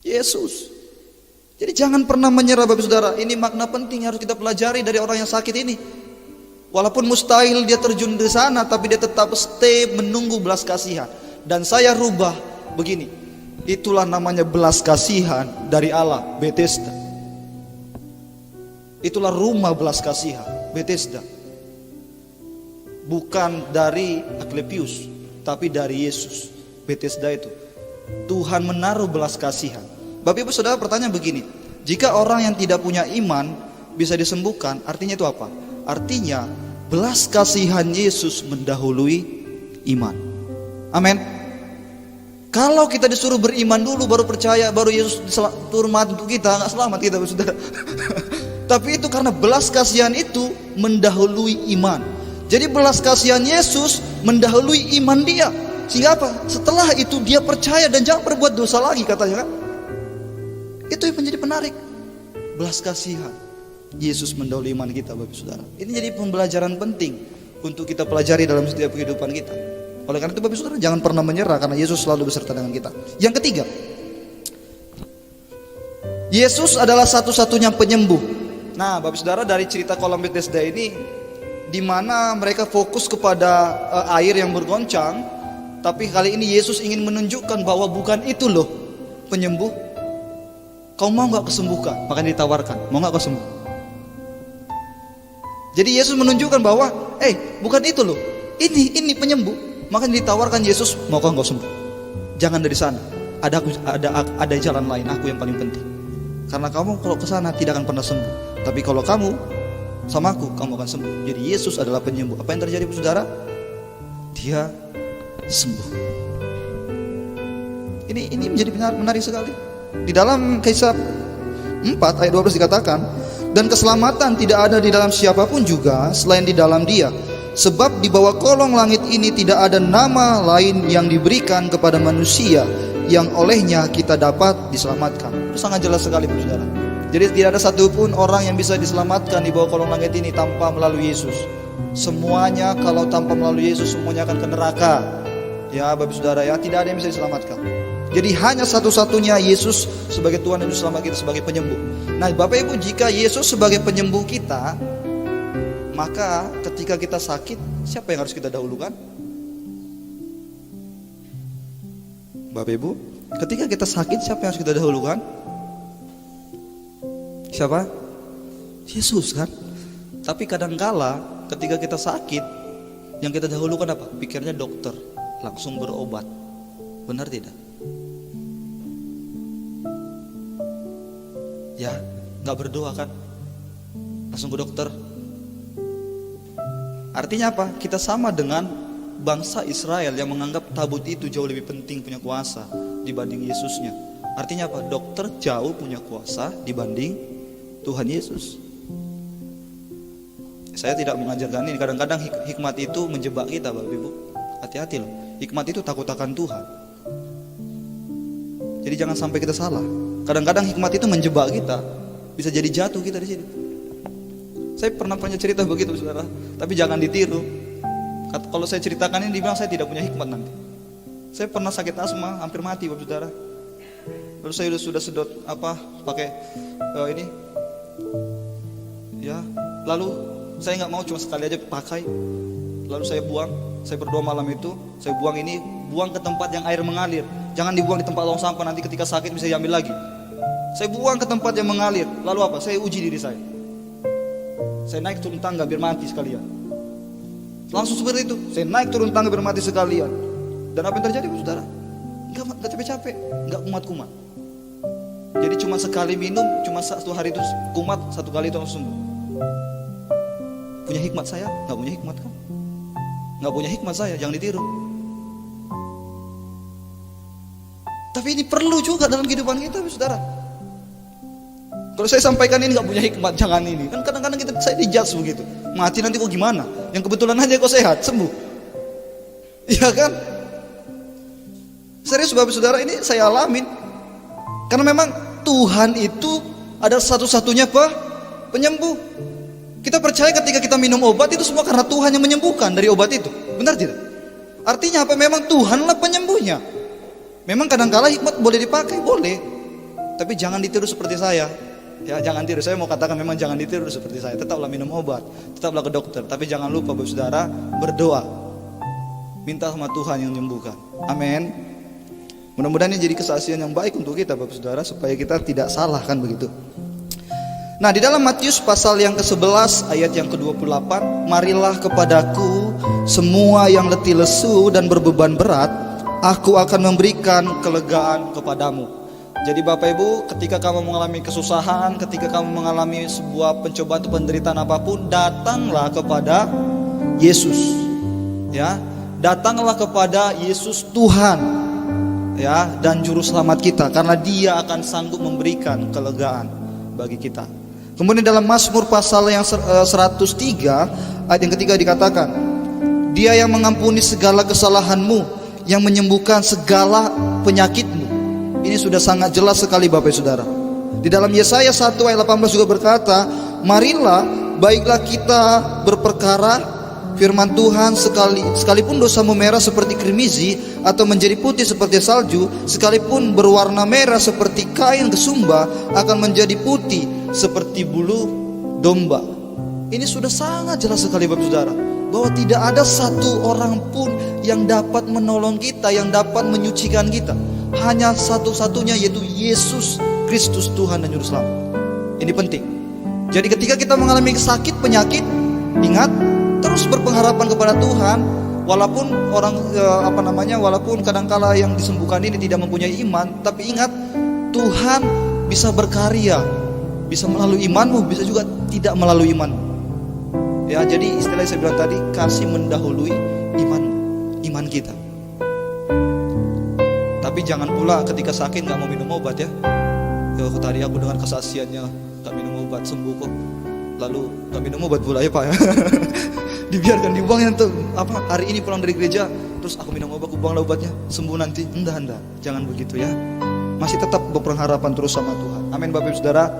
Yesus. Jadi jangan pernah menyerah Bapak Saudara. Ini makna penting yang harus kita pelajari dari orang yang sakit ini. Walaupun mustahil dia terjun di sana, tapi dia tetap stay menunggu belas kasihan. Dan saya rubah begini. Itulah namanya belas kasihan dari Allah, Bethesda. Itulah rumah belas kasihan, Bethesda. Bukan dari Aklepius, tapi dari Yesus. Bethesda itu Tuhan menaruh belas kasihan. Bapak Ibu Saudara, pertanyaan begini, jika orang yang tidak punya iman bisa disembuhkan, artinya itu apa? Artinya belas kasihan Yesus mendahului iman. Amin. Kalau kita disuruh beriman dulu baru percaya, baru Yesus turun mati untuk kita, nggak selamat kita Bapak Saudara. Tapi itu karena belas kasihan itu mendahului iman. Jadi belas kasihan Yesus mendahului iman dia. Sehingga apa? Setelah itu dia percaya dan jangan berbuat dosa lagi katanya kan. Itu yang menjadi menarik. Belas kasihan Yesus mendahului iman kita Bapak Saudara. Ini jadi pembelajaran penting untuk kita pelajari dalam setiap kehidupan kita. Oleh karena itu Bapak Saudara jangan pernah menyerah, karena Yesus selalu beserta dengan kita. Yang ketiga, Yesus adalah satu-satunya penyembuh. Nah Bapak Saudara, dari cerita kolam Bethesda ini, di mana mereka fokus kepada air yang bergoncang, tapi kali ini Yesus ingin menunjukkan bahwa bukan itu loh penyembuh. Kau mau gak kesembuhkan? Maka ditawarkan, mau gak kau sembuh? Jadi Yesus menunjukkan bahwa bukan itu loh, ini penyembuh. Maka ditawarkan Yesus, mau kau sembuh? Jangan dari sana, ada jalan lain, aku yang paling penting. Karena kamu kalau ke sana tidak akan pernah sembuh. Tapi kalau kamu sama aku, kamu akan sembuh. Jadi Yesus adalah penyembuh. Apa yang terjadi Saudara? Dia sembuh. Ini menjadi menarik sekali. Di dalam Kisah 4 ayat 12 dikatakan, dan keselamatan tidak ada di dalam siapapun juga selain di dalam Dia, sebab di bawah kolong langit ini tidak ada nama lain yang diberikan kepada manusia yang olehnya kita dapat diselamatkan. Itu sangat jelas sekali Saudara. Jadi tidak ada satupun orang yang bisa diselamatkan di bawah kolong langit ini tanpa melalui Yesus. Semuanya kalau tanpa melalui Yesus semuanya akan ke neraka. Ya Bapak Saudara ya, tidak ada yang bisa diselamatkan. Jadi hanya satu-satunya Yesus sebagai Tuhan dan Juru Selamat kita, sebagai penyembuh. Nah Bapak Ibu, jika Yesus sebagai penyembuh kita, maka ketika kita sakit, siapa yang harus kita dahulukan? Bapak Ibu, ketika kita sakit, siapa yang harus kita dahulukan? Siapa? Yesus kan? Tapi kadangkala ketika kita sakit, yang kita dahulukan apa? Pikirnya dokter, langsung berobat. Benar tidak? Ya, nggak berdoa kan? Langsung ke dokter. Artinya apa? Kita sama dengan bangsa Israel yang menganggap tabut itu jauh lebih penting punya kuasa dibanding Yesusnya. Artinya apa? Dokter jauh punya kuasa dibanding Tuhan Yesus. Saya tidak mengajarkan ini. Kadang-kadang hikmat itu menjebak kita Bapak Ibu. Hati-hati loh. Hikmat itu takut akan Tuhan. Jadi jangan sampai kita salah. Kadang-kadang hikmat itu menjebak kita, bisa jadi jatuh kita di sini. Saya pernah punya cerita begitu Saudara, tapi jangan ditiru. Kalau saya ceritakan ini dibilang saya tidak punya hikmat nanti. Saya pernah sakit asma, hampir mati Bapak Saudara. Lalu saya sudah sedot pakai ini. Ya, lalu saya nggak mau, cuma sekali aja pakai. Lalu saya buang, saya berdoa malam itu, saya buang ke tempat yang air mengalir. Jangan dibuang di tempat tong sampah, nanti ketika sakit bisa diambil lagi. Saya buang ke tempat yang mengalir. Lalu apa? Saya uji diri saya. Saya naik turun tangga biar mati sekalian. Langsung seperti itu. Saya naik turun tangga biar mati sekalian. Dan apa yang terjadi Saudara? Enggak capek-capek, enggak kumat-kumat. Jadi cuma sekali minum, cuma satu hari itu kumat, satu kali itu langsung sembuh. Punya hikmat saya? Enggak punya hikmat kan? Enggak punya hikmat saya, jangan ditiru. Tapi ini perlu juga dalam kehidupan kita Saudara. Kalau saya sampaikan ini nggak punya hikmat, jangan ini. Kan kadang-kadang saya dijudge begitu. Mati nanti kok gimana? Yang kebetulan aja kok sehat, sembuh. Iya kan? Serius Bapak Saudara, ini saya alamin. Karena memang Tuhan itu adalah satu-satunya penyembuh. Kita percaya ketika kita minum obat itu semua karena Tuhan yang menyembuhkan dari obat itu. Benar tidak? Artinya apa? Memang Tuhanlah penyembuhnya. Memang kadang-kala hikmat boleh dipakai, boleh. Tapi jangan ditiru seperti saya. Ya, jangan tiru. Saya mau katakan memang jangan ditiru seperti saya. Tetaplah minum obat, tetaplah ke dokter. Tapi jangan lupa Bapak Saudara berdoa. Minta sama Tuhan yang menyembuhkan. Amin. Mudah-mudahan ini jadi kesaksian yang baik untuk kita Bapak Saudara, supaya kita tidak salah kan begitu. Nah, di dalam Matius pasal yang ke-11 ayat yang ke-28, marilah kepadaku semua yang letih lesu dan berbeban berat, aku akan memberikan kelegaan kepadamu. Jadi Bapak Ibu, ketika kamu mengalami kesusahan, ketika kamu mengalami sebuah pencobaan atau penderitaan apapun, datanglah kepada Yesus. Ya, datanglah kepada Yesus Tuhan, ya, dan juru selamat kita, karena Dia akan sanggup memberikan kelegaan bagi kita. Kemudian dalam Mazmur pasal yang 103 ayat yang ketiga dikatakan, Dia yang mengampuni segala kesalahanmu, yang menyembuhkan segala penyakitmu. Ini sudah sangat jelas sekali Bapak Saudara. Di dalam Yesaya 1 ayat 18 juga berkata, marilah baiklah kita berperkara firman Tuhan, sekalipun dosamu merah seperti kirmizi atau menjadi putih seperti salju, sekalipun berwarna merah seperti kain kesumba, akan menjadi putih seperti bulu domba. Ini sudah sangat jelas sekali Bapak Saudara, bahwa tidak ada satu orang pun yang dapat menolong kita, yang dapat menyucikan kita. Hanya satu-satunya, yaitu Yesus Kristus Tuhan dan Juru Selamat. Ini penting. Jadi ketika kita mengalami sakit, penyakit, ingat, terus berpengharapan kepada Tuhan. Walaupun walaupun kadangkala yang disembuhkan ini tidak mempunyai iman, tapi ingat, Tuhan bisa berkarya, bisa melalui imanmu, bisa juga tidak melalui imanmu. Ya, jadi istilah saya bilang tadi, kasih mendahului iman kita. Tapi jangan pula ketika sakit nggak mau minum obat ya. Tadi aku dengar kesaksiannya, tak minum obat sembuh kok. Lalu tak minum obat pula ya Pak ya. Dibiarkan dibuangnya tuh hari ini pulang dari gereja, terus aku minum obat, aku buanglah obatnya, sembuh nanti. Enggak, jangan begitu ya. Masih tetap berpengharapan terus sama Tuhan. Amin Bapak Ibu Saudara.